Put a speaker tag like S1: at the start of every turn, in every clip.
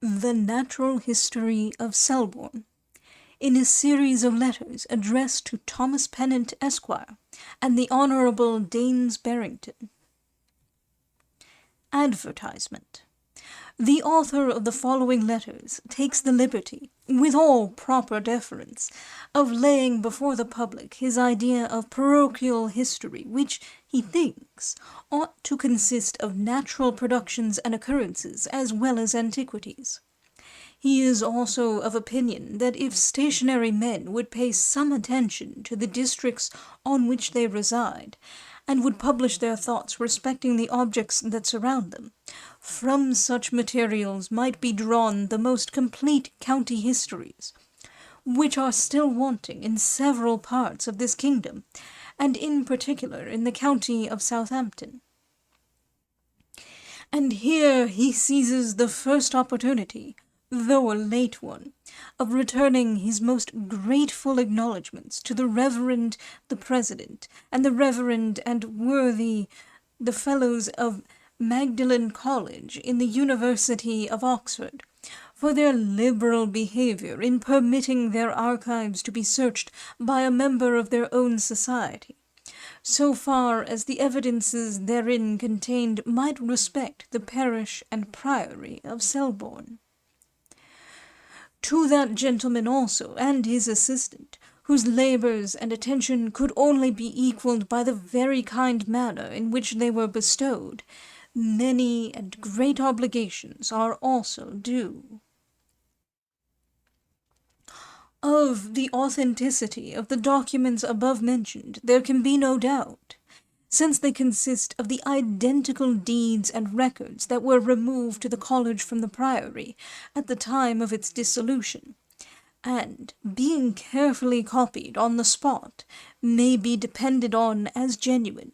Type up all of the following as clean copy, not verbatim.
S1: The Natural History of Selborne, in a series of letters addressed to Thomas Pennant, Esquire, and the Honourable Daines Barrington. Advertisement. The author of the following letters takes the liberty, with all proper deference, of laying before the public his idea of parochial history, which, he thinks, ought to consist of natural productions and occurrences as well as antiquities. He is also of opinion that if stationary men would pay some attention to the districts on which they reside, and would publish their thoughts respecting the objects that surround them, from such materials might be drawn the most complete county histories, which are still wanting in several parts of this kingdom, and in particular in the county of Southampton. And here he seizes the first opportunity, though a late one, of returning his most grateful acknowledgments to the Reverend the President, and the Reverend and worthy the Fellows of Magdalen College in the University of Oxford, for their liberal behaviour in permitting their archives to be searched by a member of their own society, so far as the evidences therein contained might respect the parish and priory of Selborne. To that gentleman also, and his assistant, whose labours and attention could only be equalled by the very kind manner in which they were bestowed, many and great obligations are also due. Of the authenticity of the documents above mentioned there can be no doubt, since they consist of the identical deeds and records that were removed to the college from the priory at the time of its dissolution, and, being carefully copied on the spot, may be depended on as genuine,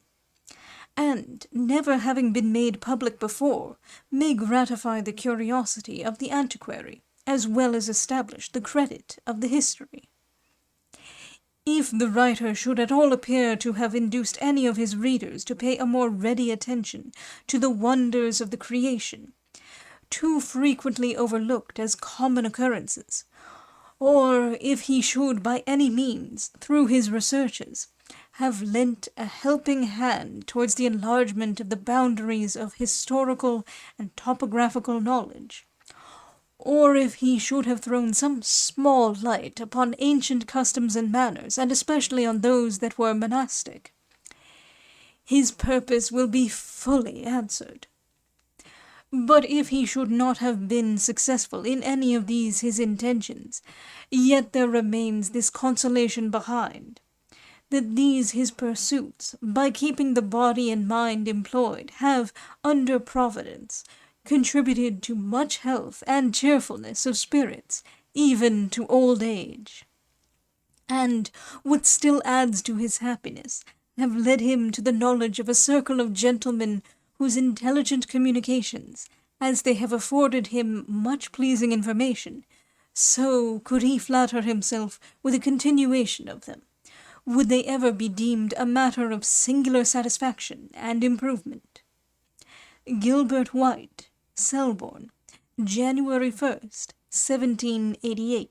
S1: and, never having been made public before, may gratify the curiosity of the antiquary, as well as establish the credit of the history. If the writer should at all appear to have induced any of his readers to pay a more ready attention to the wonders of the creation, too frequently overlooked as common occurrences, or if he should by any means, through his researches, have lent a helping hand towards the enlargement of the boundaries of historical and topographical knowledge, or if he should have thrown some small light upon ancient customs and manners, and especially on those that were monastic, his purpose will be fully answered. But if he should not have been successful in any of these his intentions, yet there remains this consolation behind, that these his pursuits, by keeping the body and mind employed, have, under Providence, contributed to much health and cheerfulness of spirits, even to old age, and, what still adds to his happiness, have led him to the knowledge of a circle of gentlemen whose intelligent communications, as they have afforded him much pleasing information, so, could he flatter himself with a continuation of them, would they ever be deemed a matter of singular satisfaction and improvement. Gilbert White, Selborne, January 1st, 1788.